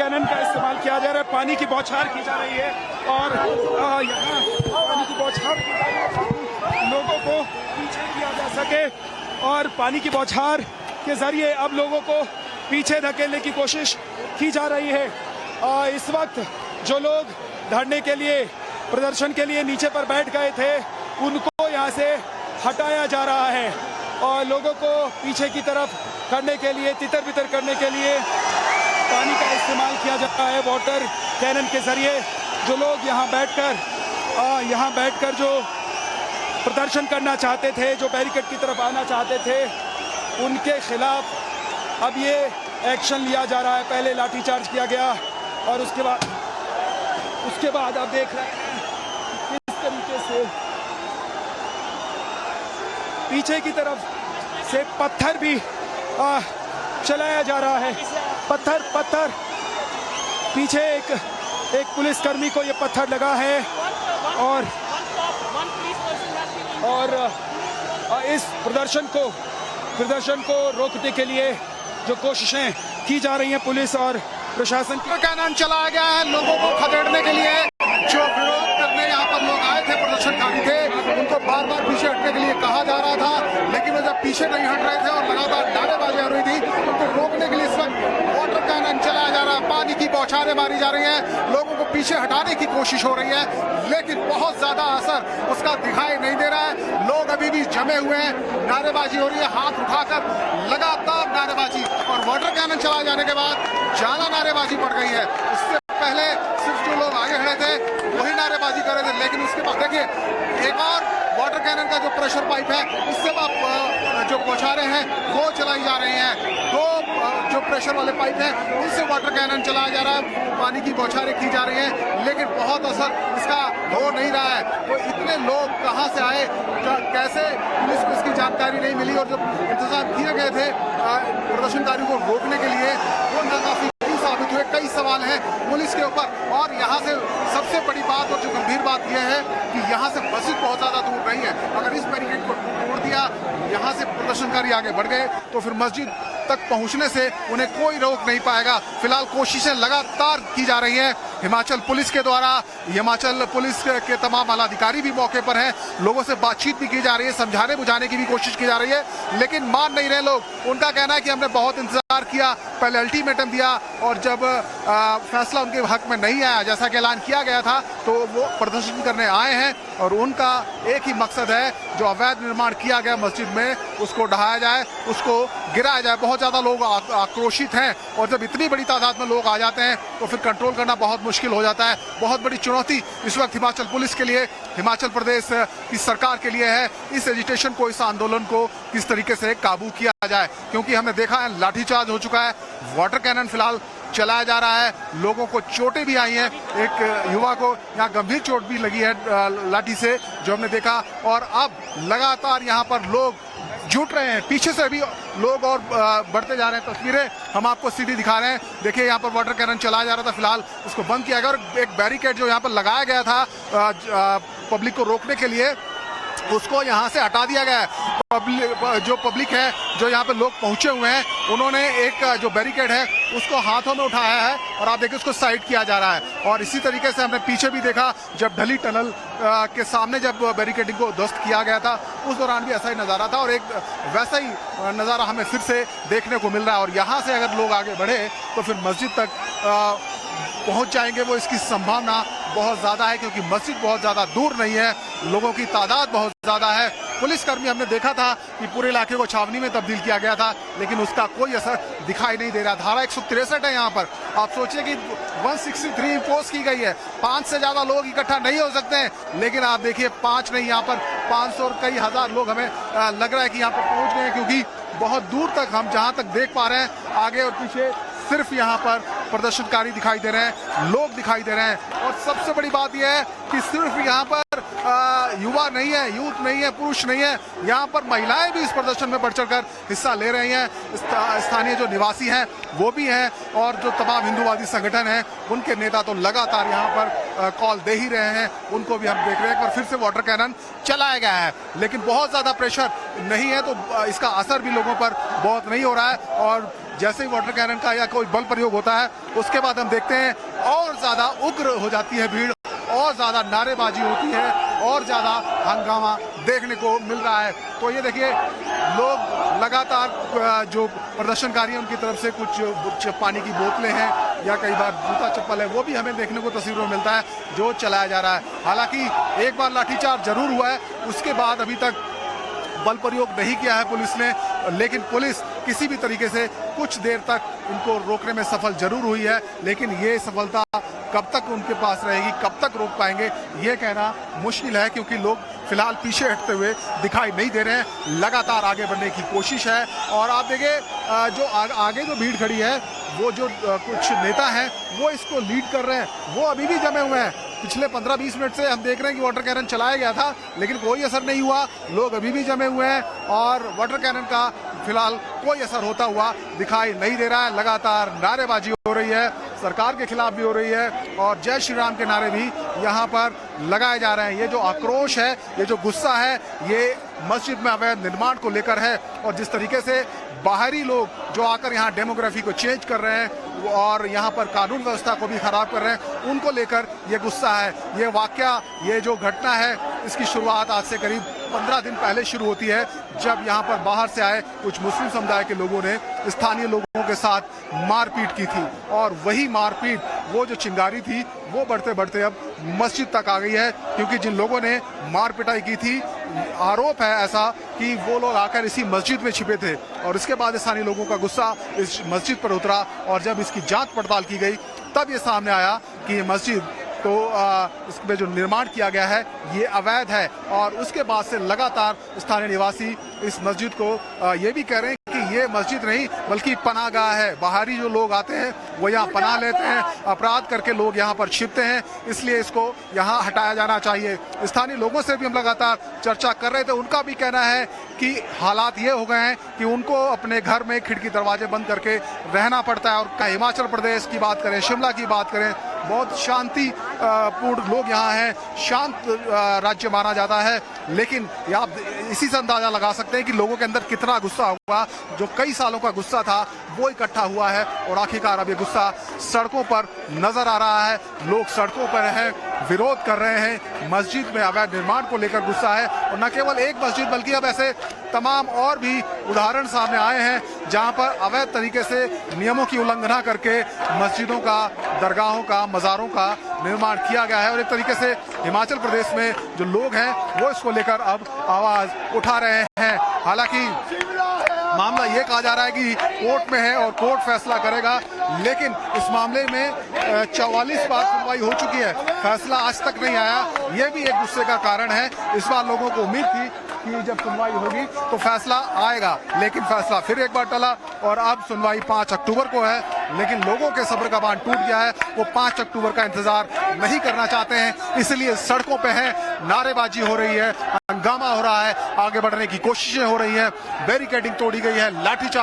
Cannon का इस्तेमाल किया जा रहा है, पानी की बौछार की जा रही है और यहाँ पानी की बौछार की जा रही है ताकि लोगों को पीछे किया जा सके और पानी की बौछार के जरिए अब लोगों को पीछे धकेलने की कोशिश की जा रही है। इस वक्त जो लोग धरने के लिए, प्रदर्शन के लिए नीचे पर बैठ गए थे, उनको यहाँ से हटाया जा रहा है और लोगों को पीछे की तरफ करने के लिए, तितर बितर करने के लिए पानी का इस्तेमाल किया जा रहा है वाटर कैनन के जरिए। जो लोग यहाँ बैठकर जो प्रदर्शन करना चाहते थे, जो बैरिकेड की तरफ आना चाहते थे, उनके खिलाफ अब ये एक्शन लिया जा रहा है। पहले लाठीचार्ज किया गया और उसके बाद आप देख रहे हैं किस तरीके से पीछे की तरफ से पत्थर भी चलाया जा रहा है। पत्थर पीछे एक पुलिसकर्मी को ये पत्थर लगा है और इस प्रदर्शन को रोकने के लिए जो कोशिशें की जा रही हैं पुलिस और प्रशासन का कैनन चलाया गया है लोगों को खदेड़ने के लिए। जो विरोध करने यहाँ पर लोग आए थे, प्रदर्शनकारी थे, उनको बार बार पीछे हटने के लिए कहा जा रहा था, लेकिन वो जब पीछे नहीं हट रहे थे और लगातार नारेबाजी हो रही थी, उनको रोकने के लिए इस वक्त वाटर कैनन चलाया जा रहा है। पानी की बौछारें मारी जा रही हैं, लोगों को पीछे हटाने की कोशिश हो रही है, लेकिन बहुत ज्यादा असर उसका दिखाई नहीं दे रहा है। लोग अभी भी जमे हुए हैं, नारेबाजी हो रही है, हाथ उठाकर लगातार नारेबाजी, और वाटर कैनन चलाए जाने के बाद ज्यादा नारेबाजी बढ़ गई है। उससे पहले सिर्फ जो लोग आगे खड़े थे वही नारेबाजी कर रहे थे, लेकिन उसके बाद देखिए एक और वाटर कैनन का जो प्रेशर पाइप है, उससे जो बौछारें हैं वो चलाई जा रही हैं। दो जो प्रेशर वाले पाइप हैं उनसे वाटर कैनन चलाया जा रहा है, पानी की बौछारें की जा रही हैं, लेकिन बहुत असर इसका हो नहीं रहा है। तो इतने लोग कहाँ से आए, कैसे पुलिस को इसकी जानकारी नहीं मिली, और जो इंतजाम किए गए थे प्रदर्शनकारियों को रोकने के लिए वो नाकाफी साबित हुए। कई सवाल हैं पुलिस के ऊपर, और यहाँ से सबसे बड़ी बात और जो गंभीर बात यह है कि यहाँ से मस्जिद बहुत ज्यादा दूर नहीं है। अगर इस बैरिकेड को तोड़ दिया, यहाँ से प्रदर्शनकारी आगे बढ़ गए, तो फिर मस्जिद तक पहुंचने से उन्हें कोई रोक नहीं पाएगा। फिलहाल कोशिशें लगातार की जा रही हैं हिमाचल पुलिस के द्वारा। हिमाचल पुलिस के तमाम आलाधिकारी भी मौके पर हैं, लोगों से बातचीत भी की जा रही है, समझाने बुझाने की भी कोशिश की जा रही है, लेकिन मान नहीं रहे लोग। उनका कहना है कि हमने बहुत इंतजार किया, पहले अल्टीमेटम दिया, और जब फैसला उनके हक में नहीं आया जैसा कि ऐलान किया गया था, तो वो प्रदर्शन करने आए हैं। और उनका एक ही मकसद है, जो अवैध निर्माण किया गया मस्जिद में उसको ढहाया जाए, उसको गिराया जाए। बहुत ज़्यादा लोग आक्रोशित हैं, और जब इतनी बड़ी तादाद में लोग आ जाते हैं तो फिर कंट्रोल करना बहुत मुश्किल हो जाता है। बहुत बड़ी चुनौती इस वक्त हिमाचल पुलिस के लिए, हिमाचल प्रदेश की सरकार के लिए है, इस एजिटेशन को, इस आंदोलन को किस तरीके से काबू किया जाए, क्योंकि हमने देखा है लाठीचार्ज हो चुका है, वाटर कैनन फिलहाल चलाया जा रहा है, लोगों को चोटें भी आई हैं। एक युवा को यहाँ गंभीर चोट भी लगी है लाठी से, जो हमने देखा, और अब लगातार यहाँ पर लोग जुट रहे हैं, पीछे से भी लोग और बढ़ते जा रहे हैं। तस्वीरें हम आपको सीधी दिखा रहे हैं। देखिए यहाँ पर वाटर कैनन चलाया जा रहा था, फिलहाल उसको बंद किया गया, और एक बैरिकेड जो यहाँ पर लगाया गया था पब्लिक को रोकने के लिए, उसको यहाँ से हटा दिया गया है। जो पब्लिक है, जो यहाँ पे लोग पहुंचे हुए हैं, उन्होंने एक जो बैरिकेड है उसको हाथों में उठाया है, और आप देखिए उसको साइड किया जा रहा है। और इसी तरीके से हमने पीछे भी देखा, जब ढली टनल के सामने जब बैरिकेडिंग को ध्वस्त किया गया था, उस दौरान भी ऐसा ही नज़ारा था, और एक वैसा ही नज़ारा हमें फिर से देखने को मिल रहा है। और यहाँ से अगर लोग आगे बढ़े तो फिर मस्जिद तक पहुंच जाएंगे, वो इसकी संभावना बहुत ज़्यादा है, क्योंकि मस्जिद बहुत ज़्यादा दूर नहीं है, लोगों की तादाद बहुत ज़्यादा है। पुलिसकर्मी हमने देखा था कि पूरे इलाके को छावनी में तब्दील किया गया था, लेकिन उसका कोई असर दिखाई नहीं दे रहा। धारा 163 है यहाँ पर, आप सोचिए कि 163 इम्पोज की गई है, 5 से ज़्यादा लोग इकट्ठा नहीं हो सकते हैं, लेकिन आप देखिए 5 नहीं, यहाँ पर 500 और कई हज़ार लोग हमें लग रहा है कि यहाँ पर पहुँच गए हैं, क्योंकि बहुत दूर तक हम जहाँ तक देख पा रहे हैं, आगे और पीछे सिर्फ यहाँ पर प्रदर्शनकारी दिखाई दे रहे हैं, लोग दिखाई दे रहे हैं। और सबसे बड़ी बात यह है कि सिर्फ यहाँ पर युवा नहीं है, यूथ नहीं है, पुरुष नहीं है, यहाँ पर महिलाएं भी इस प्रदर्शन में बढ़ चढ़कर हिस्सा ले रही हैं। स्थानीय जो निवासी हैं वो भी हैं, और जो तमाम हिंदूवादी संगठन हैं उनके नेता तो लगातार यहाँ पर कॉल दे ही रहे हैं, उनको भी हम देख रहे हैं। एक बार फिर से वाटर कैनन चलाया गया है, लेकिन बहुत ज़्यादा प्रेशर नहीं है, तो इसका असर भी लोगों पर बहुत नहीं हो रहा है। और जैसे ही वाटर कैनन का या कोई बल प्रयोग होता है उसके बाद हम देखते हैं और ज्यादा उग्र हो जाती है भीड़, और ज्यादा नारेबाजी होती है, और ज्यादा हंगामा देखने को मिल रहा है। तो ये देखिए लोग लगातार जो प्रदर्शनकारी हैं उनकी तरफ से कुछ पानी की बोतलें हैं या कई बार जूता चप्पल है वो भी हमें देखने को तस्वीरों में मिलता है जो चलाया जा रहा है। हालांकि एक बार लाठीचार्ज जरूर हुआ है, उसके बाद अभी तक बल प्रयोग नहीं किया है पुलिस ने, लेकिन पुलिस किसी भी तरीके से कुछ देर तक इनको रोकने में सफल जरूर हुई है। लेकिन ये सफलता कब तक उनके पास रहेगी, कब तक रोक पाएंगे, ये कहना मुश्किल है, क्योंकि लोग फिलहाल पीछे हटते हुए दिखाई नहीं दे रहे हैं, लगातार आगे बढ़ने की कोशिश है। और आप देखिए जो आगे जो भीड़ खड़ी है वो जो कुछ नेता हैं वो इसको लीड कर रहे हैं, वो अभी भी जमे हुए हैं। पिछले 15-20 मिनट से हम देख रहे हैं कि वाटर कैनन चलाया गया था लेकिन कोई असर नहीं हुआ, लोग अभी भी जमे हुए हैं और वाटर कैनन का फिलहाल कोई असर होता हुआ दिखाई नहीं दे रहा है। लगातार नारेबाजी हो रही है, सरकार के खिलाफ भी हो रही है और जय श्री राम के नारे भी यहाँ पर लगाए जा रहे हैं। ये जो आक्रोश है, ये जो गुस्सा है, ये मस्जिद में अवैध निर्माण को लेकर है और जिस तरीके से बाहरी लोग जो आकर यहाँ डेमोग्राफी को चेंज कर रहे हैं और यहाँ पर कानून व्यवस्था को भी खराब कर रहे हैं, उनको लेकर ये गुस्सा है। ये वाकया, ये जो घटना है, इसकी शुरुआत आज से करीब 15 दिन पहले शुरू होती है, जब यहाँ पर बाहर से आए कुछ मुस्लिम समुदाय के लोगों ने स्थानीय लोगों के साथ मारपीट की थी और वही मारपीट, वो जो चिंगारी थी, वो बढ़ते बढ़ते अब मस्जिद तक आ गई है। क्योंकि जिन लोगों ने मार पिटाई की थी, आरोप है ऐसा कि वो लोग आकर इसी मस्जिद में छिपे थे और इसके बाद स्थानीय लोगों का गुस्सा इस मस्जिद पर उतरा और जब इसकी जांच पड़ताल की गई तब ये सामने आया कि ये मस्जिद तो इसमें जो निर्माण किया गया है ये अवैध है। और उसके बाद से लगातार स्थानीय निवासी इस मस्जिद को ये भी कह रहे हैं कि ये मस्जिद नहीं बल्कि पनाहगाह है। बाहरी जो लोग आते हैं वो यहाँ पनाह लेते हैं, अपराध करके लोग यहाँ पर छिपते हैं, इसलिए इसको यहाँ हटाया जाना चाहिए। स्थानीय लोगों से भी हम लगातार चर्चा कर रहे थे, उनका भी कहना है कि हालात ये हो गए हैं कि उनको अपने घर में खिड़की दरवाजे बंद करके रहना पड़ता है। और हिमाचल प्रदेश की बात करें, शिमला की बात करें, बहुत शांति पूर्ण लोग यहाँ हैं, शांत राज्य माना जाता है, लेकिन आप इसी से अंदाजा लगा सकते हैं कि लोगों के अंदर कितना गुस्सा हुआ। जो कई सालों का गुस्सा था वो इकट्ठा हुआ है और आखिरकार अब ये गुस्सा सड़कों पर नजर आ रहा है। लोग सड़कों पर हैं, विरोध कर रहे हैं, मस्जिद में अवैध निर्माण को लेकर गुस्सा है। और न केवल एक मस्जिद बल्कि अब ऐसे तमाम और भी उदाहरण सामने आए हैं जहां पर अवैध तरीके से नियमों की उल्लंघना करके मस्जिदों का, दरगाहों का, मज़ारों का निर्माण किया गया है। और एक तरीके से हिमाचल प्रदेश में जो लोग हैं वो इसको लेकर अब आवाज उठा रहे हैं। हालांकि मामला ये कहा जा रहा है कि कोर्ट में है और कोर्ट फैसला करेगा, लेकिन इस मामले में 44 बार सुनवाई हो चुकी है, फैसला आज तक नहीं आया। ये भी एक गुस्से का कारण है। इस बार लोगों को उम्मीद थी कि जब सुनवाई होगी तो फैसला आएगा, लेकिन फैसला फिर एक बार टला और अब सुनवाई 5 अक्टूबर को है। लेकिन लोगों के सब्र का बांध टूट गया है, वो 5 अक्टूबर का इंतजार नहीं करना चाहते हैं, इसलिए सड़कों पे हैं, नारेबाजी हो रही है, हंगामा हो रहा है, आगे बढ़ने की कोशिशें हो रही हैं, बैरिकेडिंग तोड़ी गई है, लाठीचार्ज